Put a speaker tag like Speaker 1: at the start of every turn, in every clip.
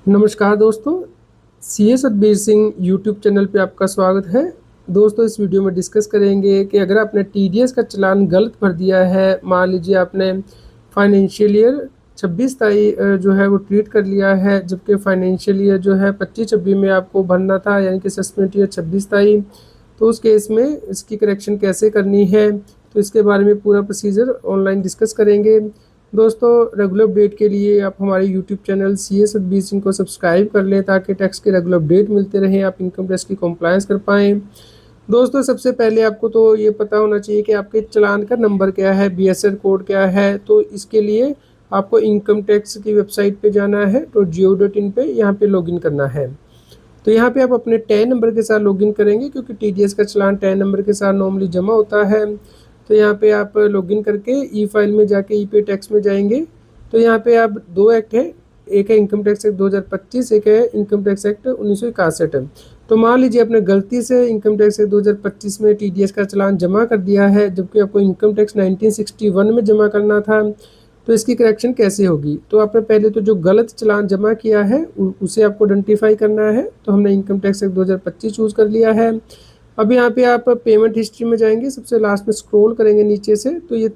Speaker 1: नमस्कार दोस्तों, CA Satbir Singh YouTube channel पे आपका स्वागत है। दोस्तों, इस वीडियो में डिस्कस करेंगे कि अगर आपने टीडीएस का चालान गलत भर दिया है, मान लीजिए आपने फाइनेंशियल ईयर 26 तारीख जो है वो ट्रीट कर लिया है, जबकि फाइनेंशियल ईयर जो है 25-26 में आपको भरना था, यानी कि असेसमेंट ईयर 26 तारीख। तो उस केस में इसकी करेक्शन कैसे करनी है, तो इसके बारे में पूरा प्रोसीजर ऑनलाइन डिस्कस करेंगे। दोस्तों, रेगुलर अपडेट के लिए आप हमारे YouTube channel CA Satbir Singh को सब्सक्राइब कर लें ताकि टैक्स के रेगुलर अपडेट मिलते रहें, आप इनकम टैक्स की कंप्लायंस कर पाएँ। दोस्तों, सबसे पहले आपको तो ये पता होना चाहिए कि आपके चालान का नंबर क्या है, बीएसआर कोड क्या है। तो इसके लिए आपको इनकम टैक्स की वेबसाइट पे जाना है, तो gov.in पे यहाँ पे लॉगिन करना है। तो यहाँ पे आप अपने टैन नंबर के साथ लॉगिन करेंगे, क्योंकि टीडीएस का चालान टैन नंबर के साथ नॉर्मली जमा होता है। तो यहाँ पे आप लॉगिन करके ई फाइल में जाके ई पे टैक्स में जाएंगे। तो यहाँ पे आप दो एक्ट है, एक है इनकम टैक्स एक्ट 2025, एक है इनकम टैक्स एक्ट 1961। तो मान लीजिए आपने गलती से इनकम टैक्स एक्ट 2025 में टीडीएस का चालान जमा कर दिया है, जबकि आपको इनकम टैक्स 1961 में जमा करना था। तो इसकी करेक्शन कैसे होगी? तो आपने पहले तो जो गलत चालान जमा किया है उसे आपको आइडेंटिफाई करना है। तो हमने इनकम टैक्स एक्ट 2025 चूज़ कर लिया है। अब यहाँ पे आप पेमेंट हिस्ट्री में जाएंगे, सबसे लास्ट में स्क्रॉल करेंगे नीचे से, तो ये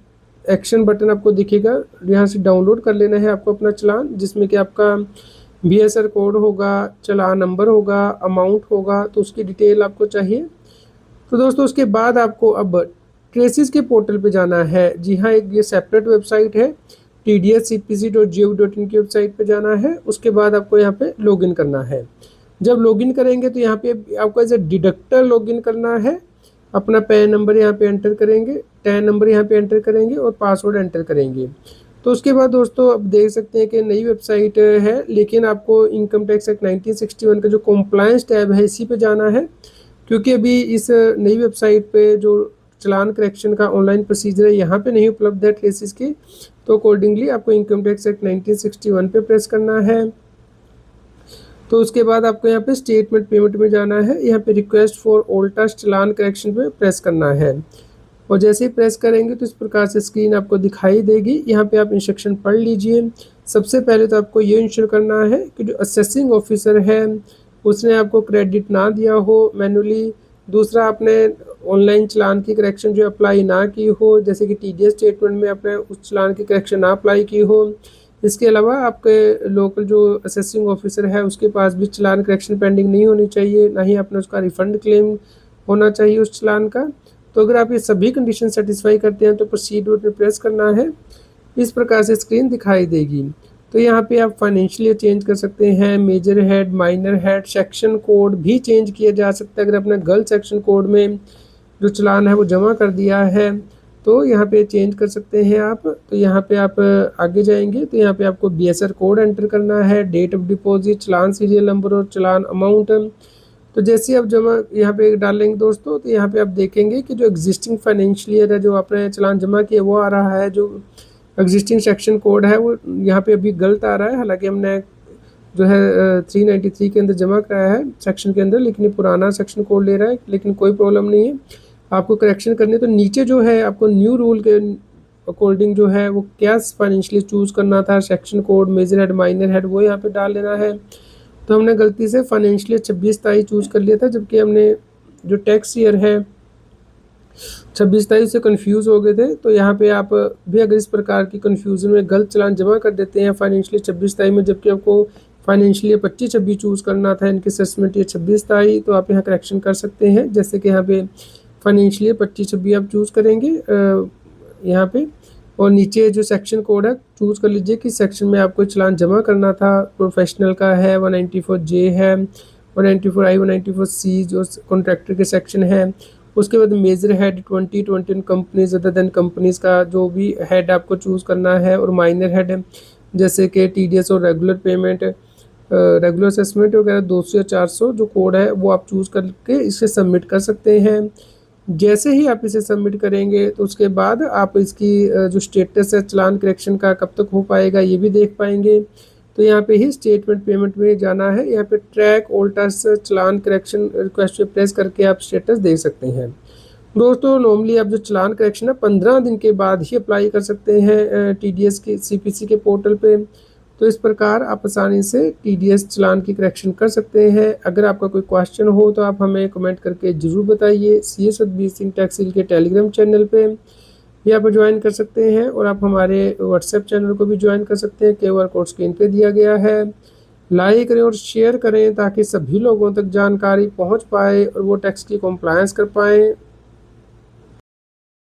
Speaker 1: एक्शन बटन आपको दिखेगा। यहाँ से डाउनलोड कर लेना है आपको अपना चालान, जिसमें कि आपका बीएसआर कोड होगा, चालान नंबर होगा, अमाउंट होगा, तो उसकी डिटेल आपको चाहिए। तो दोस्तों, उसके बाद आपको अब ट्रेसिस के पोर्टल पे जाना है। जी हाँ, एक ये सेपरेट वेबसाइट है, tdscpc.gov.in की वेबसाइट पे जाना है। उसके बाद आपको यहाँ पे लॉगिन करना है। जब लॉगिन करेंगे तो यहाँ पे आपको एज ए डिडक्टर लॉगिन करना है। अपना पैन नंबर यहाँ पे एंटर करेंगे, टैन नंबर यहाँ पे एंटर करेंगे और पासवर्ड एंटर करेंगे। तो उसके बाद दोस्तों, अब देख सकते हैं कि नई वेबसाइट है, लेकिन आपको इनकम टैक्स एक्ट 1961 का जो कॉम्प्लायंस टैब है इसी पे जाना है, क्योंकि अभी इस नई वेबसाइट पे जो चालान करेक्शन का ऑनलाइन प्रोसीजर है यहाँ पे नहीं उपलब्ध है ट्रेसिस की। तो अकॉर्डिंगली आपको इनकम टैक्स एक्ट 1961 पे प्रेस करना है। तो उसके बाद आपको यहाँ पे स्टेटमेंट पेमेंट में जाना है, यहाँ पे request for old task challan correction पे प्रेस करना है। और जैसे ही प्रेस करेंगे तो इस प्रकार से स्क्रीन आपको दिखाई देगी। यहाँ पे आप इंस्ट्रक्शन पढ़ लीजिए। सबसे पहले तो आपको ये इंश्योर करना है कि जो असेसिंग ऑफिसर है उसने आपको क्रेडिट ना दिया हो मैनुअली। दूसरा, आपने ऑनलाइन चालान की करेक्शन जो अप्लाई ना की हो, जैसे कि टीडीएस स्टेटमेंट में आपने उस चालान की करेक्शन ना अप्लाई की हो। इसके अलावा आपके लोकल जो असेसिंग ऑफिसर है उसके पास भी चालान करेक्शन पेंडिंग नहीं होनी चाहिए, ना ही आपने उसका रिफंड क्लेम होना चाहिए उस चालान का। तो अगर आप ये सभी कंडीशन सेटिस्फाई करते हैं तो प्रोसीड बटन प्रेस करना है। इस प्रकार से स्क्रीन दिखाई देगी। तो यहाँ पे आप फाइनेंशियल चेंज कर सकते हैं, major head, minor head, section code भी चेंज किया जा सकता है। अगर आपने गलत सेक्शन कोड में जो चालान है वो जमा कर दिया है तो यहाँ पे चेंज कर सकते हैं आप। तो यहाँ पे आप आगे जाएंगे तो यहाँ पे आपको बीएसआर कोड एंटर करना है, date of deposit, challan serial number और चालान अमाउंट। तो जैसे आप जमा यहाँ पे डालेंगे दोस्तों, तो यहाँ पे आप देखेंगे कि जो एग्जिस्टिंग फाइनेंशियल ईयर है जो आपने चालान जमा किया वो आ रहा है। जो एग्जिस्टिंग सेक्शन कोड है वो यहाँ पे अभी गलत आ रहा है, हालांकि हमने जो है 393 के अंदर जमा कराया है सेक्शन के अंदर, लेकिन ये पुराना सेक्शन कोड ले रहा है। लेकिन कोई प्रॉब्लम नहीं है, आपको करेक्शन करनी है। तो नीचे जो है आपको न्यू रूल के अकॉर्डिंग जो है वो क्या फाइनेंशियली चूज़ करना था, section code, major head, minor head, वो यहाँ पे डाल लेना है। तो हमने गलती से फाइनेंशियली 26 तारीख चूज़ कर लिया था, जबकि हमने जो टैक्स ईयर है 26 तारीख से कंफ्यूज हो गए थे। तो यहाँ पे आप भी अगर इस प्रकार की कंफ्यूजन में गलत चालान जमा कर देते हैं फाइनेंशियली 26 तारीख में, जबकि आपको फाइनेंशियली 25-26 चूज़ करना था, इनके असेसमेंट ये 26 तारीख, तो आप यहाँ करेक्शन कर सकते हैं। जैसे कि यहाँ पे फाइनेंशियली 25-26 आप चूज़ करेंगे यहाँ पे, और नीचे जो सेक्शन कोड है चूज़ कर लीजिए कि सेक्शन में आपको चालान जमा करना था। प्रोफेशनल का है 194J है, 194I, 194C जो कॉन्ट्रैक्टर के सेक्शन है। उसके बाद major head 2021 companies other than companies का जो भी हेड आपको चूज़ करना है, और माइनर हेड जैसे कि टीडीएस और रेगुलर पेमेंट, रेगुलर असेसमेंट वगैरह 200 या 400 जो कोड है वो आप चूज़ करके इसे सबमिट कर सकते हैं। जैसे ही आप इसे सबमिट करेंगे तो उसके बाद आप इसकी जो स्टेटस है चालान करेक्शन का कब तक हो पाएगा ये भी देख पाएंगे। तो यहाँ पे ही स्टेटमेंट पेमेंट में जाना है, यहाँ पे ट्रैक ओल्ड टास्क चालान करेक्शन रिक्वेस्ट पे प्रेस करके आप स्टेटस देख सकते हैं। दोस्तों, नॉर्मली आप जो चालान करेक्शन है 15 दिन के बाद ही अप्लाई कर सकते हैं टीडीएस के सीपीसी के पोर्टल पे। तो इस प्रकार आप आसानी से TDS चालान की करेक्शन कर सकते हैं। अगर आपका कोई क्वेश्चन हो तो आप हमें कमेंट करके ज़रूर बताइए। CA सतबीर सिंह टैक्स के टेलीग्राम चैनल पे भी आप ज्वाइन कर सकते हैं और आप हमारे व्हाट्सएप चैनल को भी ज्वाइन कर सकते हैं। QR कोड स्क्रीन पे दिया गया है। लाइक करें और शेयर करें ताकि सभी लोगों तक जानकारी पहुंच पाए और वो टैक्स की कॉम्प्लायंस कर पाएँ।